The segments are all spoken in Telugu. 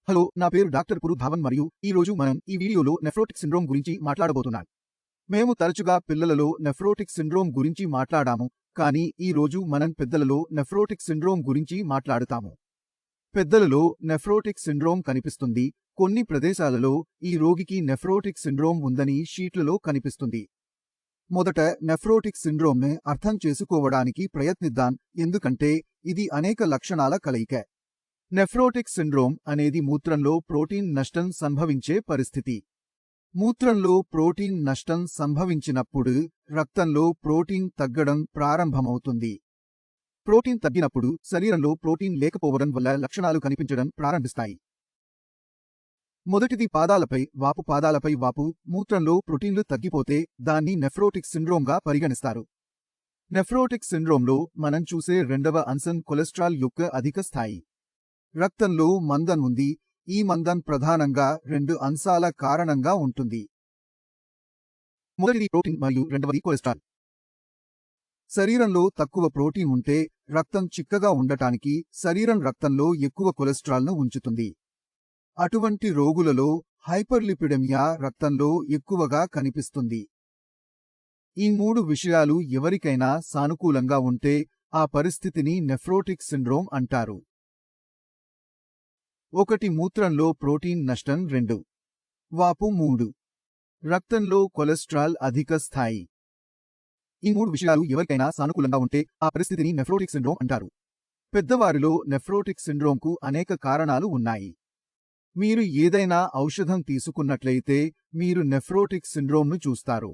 హలో, నా పేరు డాక్టర్ పురు ధావన్ మరియు ఈ రోజు మనం ఈ వీడియోలో నెఫ్రోటిక్ సిండ్రోమ్ గురించి మాట్లాడబోతున్నాం. మేము తరచుగా పిల్లలలో నెఫ్రోటిక్ సిండ్రోమ్ గురించి మాట్లాడాము, కానీ ఈ రోజు మనం పెద్దలలో నెఫ్రోటిక్ సిండ్రోమ్ గురించి మాట్లాడుతాము. పెద్దలలో నెఫ్రోటిక్ సిండ్రోమ్ కనిపిస్తుంది. కొన్ని ప్రదేశాలలో ఈ రోగికి నెఫ్రోటిక్ సిండ్రోమ్ ఉందని షీట్లలో కనిపిస్తుంది. మొదట నెఫ్రోటిక్ సిండ్రోమ్ని అర్థం చేసుకోవడానికి ప్రయత్నిద్దాం, ఎందుకంటే ఇది అనేక లక్షణాల కలయిక. నెఫ్రోటిక్ సిండ్రోమ్ అనేది మూత్రంలో ప్రోటీన్ నష్టం సంభవించే పరిస్థితి. మూత్రంలో ప్రోటీన్ నష్టం సంభవించినప్పుడు రక్తంలో ప్రోటీన్ తగ్గడం ప్రారంభమవుతుంది. ప్రోటీన్ తగ్గినప్పుడు శరీరంలో ప్రోటీన్ లేకపోవడం వల్ల లక్షణాలు కనిపించడం ప్రారంభిస్తాయి. మొదటిది పాదాలపై వాపు. మూత్రంలో ప్రోటీన్లు తగ్గిపోతే దాన్ని నెఫ్రోటిక్ సిండ్రోమ్గా పరిగణిస్తారు. నెఫ్రోటిక్ సిండ్రోమ్లో మనం చూసే రెండవ అంశం కొలెస్ట్రాల్ యొక్క అధిక స్థాయి. రక్తంలో మందం ఉంది. ఈ మందం ప్రధానంగా రెండు అంశాల కారణంగా ఉంటుంది. మొదటిది ప్రోటీన్ మరియు రెండవది కొలెస్ట్రాల్. శరీరంలో తక్కువ ప్రోటీన్ ఉంటే రక్తం చిక్కగా ఉండటానికి శరీరం రక్తంలో ఎక్కువ కొలెస్ట్రాల్ను ఉంచుతుంది. అటువంటి రోగులలో హైపర్లిపిడెమియా రక్తంలో ఎక్కువగా కనిపిస్తుంది. ఈ మూడు విషయాలు ఎవరికైనా సానుకూలంగా ఉంటే ఆ పరిస్థితిని నెఫ్రోటిక్ సిండ్రోమ్ అంటారు. 1. మూత్రంలో ప్రోటీన్ నష్టం. 2. వాపు. 3. రక్తంలో కొలెస్ట్రాల్ అధిక స్థాయి. ఈ మూడు విషయాలు ఎవరికైనా సానుకూలంగా ఉంటే ఆ పరిస్థితిని నెఫ్రోటిక్ సిండ్రోమ్ అంటారు. పెద్దవారిలో నెఫ్రోటిక్ సిండ్రోమ్కు అనేక కారణాలు ఉన్నాయి. మీరు ఏదైనా ఔషధం తీసుకున్నట్లయితే మీరు నెఫ్రోటిక్ సిండ్రోమ్ను చూస్తారు.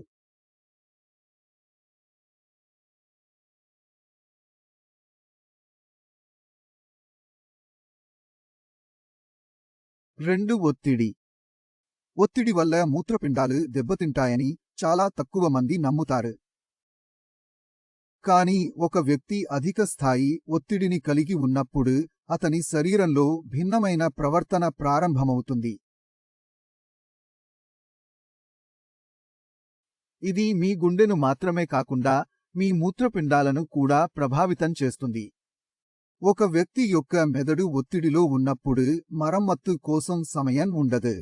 2. ఒత్తిడి వల్ల మూత్రపిండాలు దెబ్బతింటాయని చాలా తక్కువ మంది నమ్ముతారు. కానీ ఒక వ్యక్తి అధిక స్థాయి ఒత్తిడిని కలిగి ఉన్నప్పుడు అతని శరీరంలో భిన్నమైన ప్రవర్తన ప్రారంభమవుతుంది. ఇది మీ గుండెను మాత్రమే కాకుండా మీ మూత్రపిండాలను కూడా ప్రభావితం చేస్తుంది. ఒక వ్యక్తి యొక్క మెదడు ఒత్తిడిలో ఉన్నప్పుడు మరమ్మత్తు కోసం సమయం ఉండదు.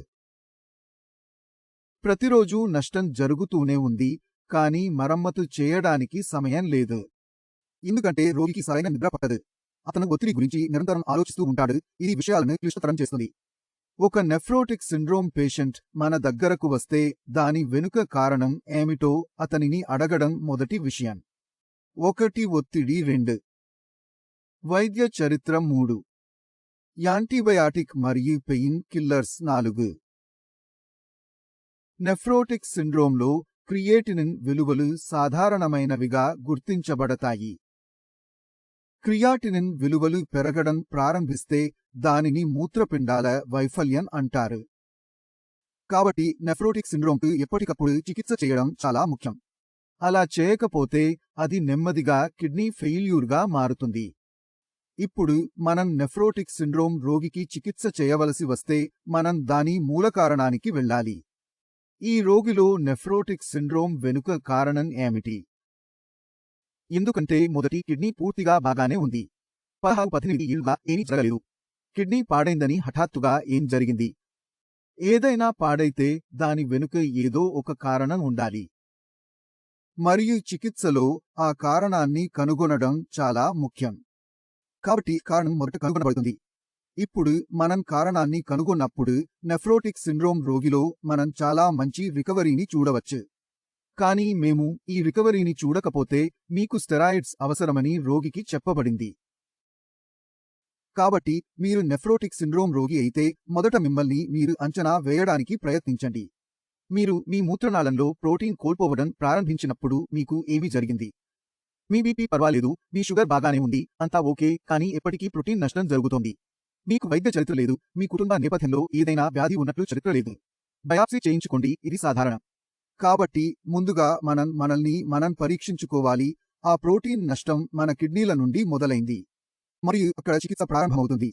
ప్రతిరోజూ నష్టం జరుగుతూనే ఉంది, కానీ మరమ్మతు చేయడానికి సమయం లేదు. ఎందుకంటే రోగికి సరైన నిద్ర పట్టదు. అతను ఒత్తిడి గురించి నిరంతరం ఆలోచిస్తూ ఉంటాడు. ఇది విషయాలను క్లిష్టతరం చేస్తుంది. ఒక నెఫ్రోటిక్ సిండ్రోమ్ పేషెంట్ మన దగ్గరకు వస్తే దాని వెనుక కారణం ఏమిటో అతనిని అడగడం మొదటి విషయం. 1. ఒత్తిడి. 2. వైద్య చరిత్ర. 3. యాంటీబయాటిక్ మరియు పెయిన్ కిల్లర్స్. 4. నెఫ్రోటిక్ సిండ్రోమ్లో క్రియేటినిన్ విలువలు సాధారణమైనవిగా గుర్తించబడతాయి. క్రియాటినిన్ విలువలు పెరగడం ప్రారంభిస్తే దానిని మూత్రపిండాల వైఫల్యం అంటారు. కాబట్టి నెఫ్రోటిక్ సిండ్రోమ్కు ఎప్పటికప్పుడు చికిత్స చేయడం చాలా ముఖ్యం. అలా చేయకపోతే అది నెమ్మదిగా కిడ్నీ ఫెయిల్యూర్గా మారుతుంది. ఇప్పుడు మనం నెఫ్రోటిక్ సిండ్రోమ్ రోగికి చికిత్స చేయవలసి వస్తే మనం దాని మూలకారణానికి వెళ్ళాలి. ఈ రోగిలో నెఫ్రోటిక్ సిండ్రోమ్ వెనుక కారణం ఏమిటి? ఎందుకంటే మొదటి కిడ్నీ పూర్తిగా బాగానే ఉంది. 18 ఏళ్లుగా ఏమీ జరగలేదు. కిడ్నీ పాడైందని హఠాత్తుగా ఏం జరిగింది? ఏదైనా పాడైతే దాని వెనుక ఏదో ఒక కారణం ఉండాలి. మరియు చికిత్సలో ఆ కారణాన్ని కనుగొనడం చాలా ముఖ్యం. కాబట్టి కారణం మొదట కనుగొనబడుతుంది. ఇప్పుడు మనం కారణాన్ని కనుగొన్నప్పుడు నెఫ్రోటిక్ సిండ్రోమ్ రోగిలో మనం చాలా మంచి రికవరీని చూడవచ్చు. కానీ మేము ఈ రికవరీని చూడకపోతే మీకు స్టెరాయిడ్స్ అవసరమని రోగికి చెప్పబడింది. కాబట్టి మీరు నెఫ్రోటిక్ సిండ్రోమ్ రోగి అయితే మొదట మిమ్మల్ని మీరు అంచనా వేయడానికి ప్రయత్నించండి. మీరు మీ మూత్రనాళంలో ప్రోటీన్ కోల్పోవడం ప్రారంభించినప్పుడు మీకు ఏమి జరిగింది? మీ బీపీ పర్వాలేదు, మీ షుగర్ బాగానే ఉంది, అంతా ఓకే, కానీ ఎప్పటికీ ప్రోటీన్ నష్టం జరుగుతోంది. మీకు వైద్య చరిత్ర లేదు, మీ కుటుంబ నేపథ్యంలో ఏదైనా వ్యాధి ఉన్నట్లు చరిత్ర లేదు. బయాప్సీ చేయించుకోండి, ఇది సాధారణం. కాబట్టి ముందుగా మనల్ని మనం పరీక్షించుకోవాలి. ఆ ప్రోటీన్ నష్టం మన కిడ్నీల నుండి మొదలైంది మరియు అక్కడ చికిత్స ప్రారంభమవుతుంది.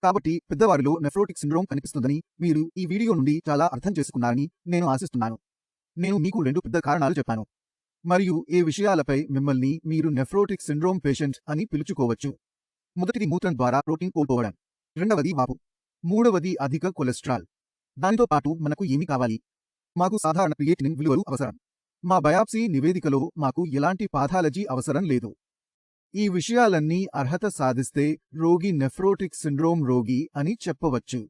కాబట్టి పెద్దవారిలో నెఫ్రోటిక్ సిండ్రోమ్ కనిపిస్తుందని మీరు ఈ వీడియో నుండి చాలా అర్థం చేసుకున్నారని నేను ఆశిస్తున్నాను. నేను మీకు 2 పెద్ద కారణాలు చెప్పాను మరియు ఏ విషయాలపై మిమ్మల్ని మీరు నెఫ్రోటిక్ సిండ్రోమ్ పేషెంట్ అని పిలుచుకోవచ్చు. మొదటిది మూత్రం ద్వారా ప్రోటీన్ కోల్పోవడం. రెండవది వాపు. మూడవది అధిక కొలెస్ట్రాల్. దానితో పాటు మనకు ఏమి కావాలి? మాకు సాధారణ క్రియేటినిన్ విలువలు అవసరం. మా బయాప్సీ నివేదికలో మాకు ఎలాంటి పాథాలజీ అవసరం లేదు. ఈ విషయాలన్నీ అర్హత సాధిస్తే రోగి నెఫ్రోటిక్ సిండ్రోమ్ రోగి అని చెప్పవచ్చు.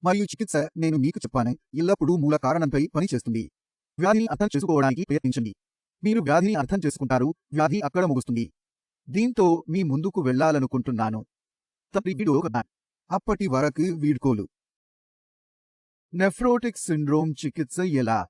మరియు చికిత్స, నేను మీకు చెప్పాను, ఎల్లప్పుడూ మూల కారణంపై పనిచేస్తుంది. వ్యాధిని అర్థం చేసుకోవడానికి ప్రయత్నించండి. మీరు వ్యాధిని అర్థం చేసుకుంటారు, వ్యాధి అక్కడ ముగుస్తుంది. దీంతో మీ ముందుకు వెళ్ళాలనుకుంటున్నాను. అప్పటి వరకు వీడ్కోలు. నెఫ్రోటిక్ సిండ్రోమ్ చికిత్స ఎలా?